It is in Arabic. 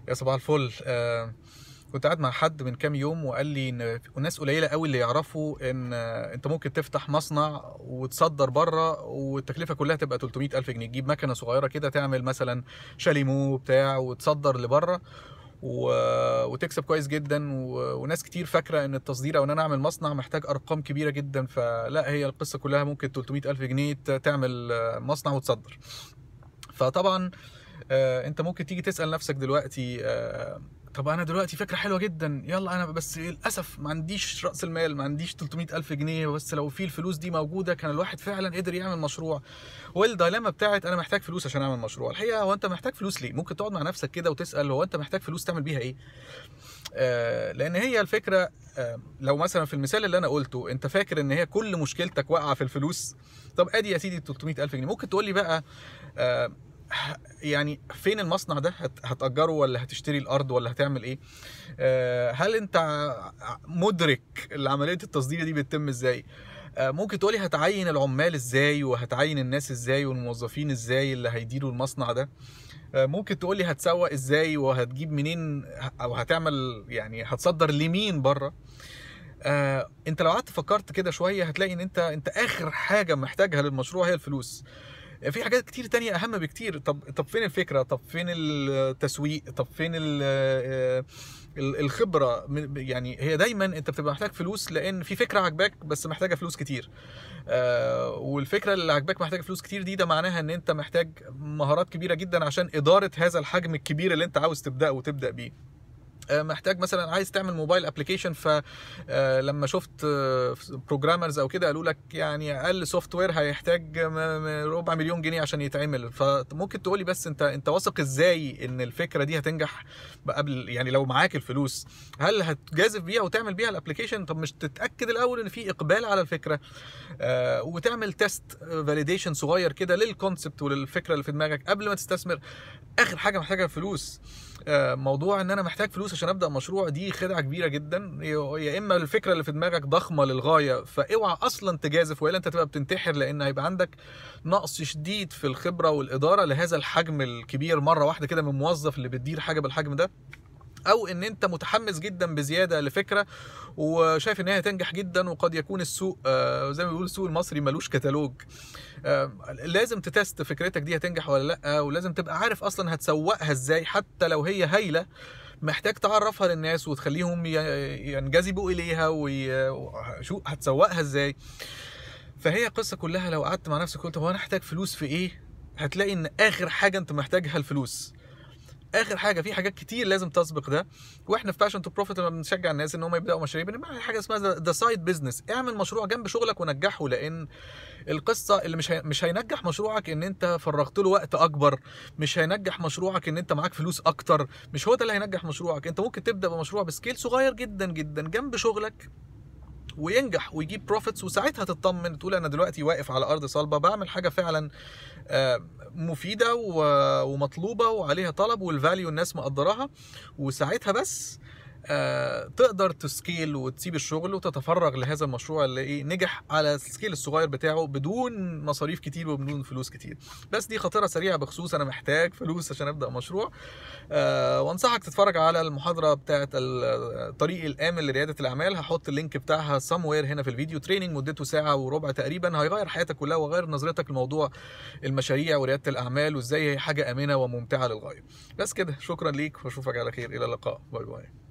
يا صباح الفل. كنت قاعد مع حد من كام يوم وقال لي ان ناس قليله قوي اللي يعرفوا ان انت ممكن تفتح مصنع وتصدر بره، والتكلفه كلها تبقى 300,000 جنيه. تجيب مكنه صغيره كده تعمل مثلا شاليمو بتاع وتصدر لبره وتكسب كويس جدا. وناس كتير فاكره ان التصدير او ان انا اعمل مصنع محتاج ارقام كبيره جدا، فلا، هي القصه كلها ممكن 300,000 جنيه تعمل مصنع وتصدر. فطبعا انت ممكن تيجي تسأل نفسك دلوقتي، طب انا دلوقتي فكرة حلوة جدا، يلا انا بس للأسف ما عنديش رأس المال، ما عنديش 300,000 جنيه، بس لو في الفلوس دي موجودة كان الواحد فعلا قدر يعمل مشروع. والدايلاما بتاعت انا محتاج فلوس عشان اعمل مشروع. الحقيقة هو انت محتاج فلوس ليه؟ ممكن تقعد مع نفسك كده وتسأل هو انت محتاج فلوس تعمل بيها ايه؟ لان هي الفكرة، لو مثلا في المثال اللي انا قلته انت فاكر ان هي كل مشكلتك واقعة في الفلوس، طب ادي يا سيدي 300,000 جنيه. ممكن تقول لي بقى يعني فين المصنع ده؟ هتأجره ولا هتشتري الأرض ولا هتعمل إيه؟ هل أنت مدرك عملية التصدير دي بتتم إزاي؟ ممكن تقولي هتعين العمال إزاي، وهتعين الناس إزاي، والموظفين إزاي اللي هيديروا المصنع ده؟ ممكن تقولي هتسوق إزاي، وهتجيب منين، أو هتعمل يعني هتصدر لمين بره؟ انت لو قعدت فكرت كده شويه هتلاقي ان انت اخر حاجه محتاجها للمشروع هي الفلوس. في حاجات كتير تانية اهم بكتير. طب فين الفكرة؟ طب فين التسويق؟ طب فين الخبرة؟ يعني هي دايما انت بتبقى محتاج فلوس لان في فكرة عجباك بس محتاجة فلوس كتير. والفكرة اللي عجباك محتاجة فلوس كتير دي، ده معناها ان انت محتاج مهارات كبيرة جدا عشان ادارة هذا الحجم الكبير اللي انت عاوز تبدأ وتبدأ بيه. محتاج مثلا عايز تعمل موبايل ابلكيشن، فلما شفت بروجرامرز او كده قالوا لك يعني اقل سوفت وير هيحتاج 250,000 جنيه عشان يتعمل. فممكن تقولي بس انت واثق ازاي ان الفكره دي هتنجح قبل، يعني لو معاك الفلوس هل هتجازف بيها وتعمل بيها الابلكيشن؟ طب مش تتاكد الاول ان في اقبال على الفكره، وتعمل تيست فاليديشن صغير كده للكونسبت وللفكره اللي في دماغك قبل ما تستثمر؟ اخر حاجه محتاجه فلوس. موضوع ان انا محتاج فلوس عشان ابدا مشروع دي خدعه كبيره جدا. يا اما الفكره اللي في دماغك ضخمه للغايه فاوعى اصلا تجازف، والا انت تبقى بتنتحر، لان هيبقى عندك نقص شديد في الخبره والاداره لهذا الحجم الكبير مره واحده كده من موظف اللي بتدير حاجه بالحجم ده، او ان انت متحمس جدا بزياده لفكره وشايف ان هي تنجح جدا، وقد يكون السوق زي ما بيقول السوق المصري ملوش كتالوج. لازم تتست فكرتك دي هتنجح ولا لا، ولازم تبقى عارف اصلا هتسوقها ازاي. حتى لو هي هايله محتاج تعرفها للناس وتخليهم ينجذبوا اليها، وشو هتسوقها ازاي. فهي القصه كلها لو قعدت مع نفسك قلت هو انا محتاج فلوس في ايه، هتلاقي ان اخر حاجه انت محتاجها الفلوس. اخر حاجه، في حاجات كتير لازم تسبق ده. واحنا في باشن تو بروفيت لما بنشجع الناس ان هم يبداوا مشاريع بنعمل حاجه اسمها ذا سايد بزنس. اعمل مشروع جنب شغلك ونجحه، لان القصه اللي مش هينجح مشروعك ان انت فرغت له وقت اكبر، مش هينجح مشروعك ان انت معاك فلوس اكتر، مش هو ده اللي هينجح مشروعك. انت ممكن تبدا بمشروع بسكيل صغير جدا جدا جنب شغلك وينجح ويجيب بروفيتس، وساعتها تطمن تقول انا دلوقتي واقف على ارض صلبه بعمل حاجه فعلا مفيده ومطلوبه وعليها طلب والفاليو الناس مقدراها. وساعتها بس تقدر تسكيل وتسيب الشغل وتتفرغ لهذا المشروع اللي نجح على السكيل الصغير بتاعه بدون مصاريف كتير وبدون فلوس كتير. بس دي خطيرة سريعة بخصوص انا محتاج فلوس عشان ابدا مشروع. وانصحك تتفرج على المحاضرة بتاعت الطريق الآمن لريادة الأعمال. هحط اللينك بتاعها somewhere هنا في الفيديو. تريننج مدته ساعة وربع تقريبا، هيغير حياتك كلها وغير نظرتك لموضوع المشاريع وريادة الأعمال وازاي هي حاجة آمنة وممتعة للغاية. بس كده، شكرا ليك واشوفك على خير. إلى اللقاء، باي باي.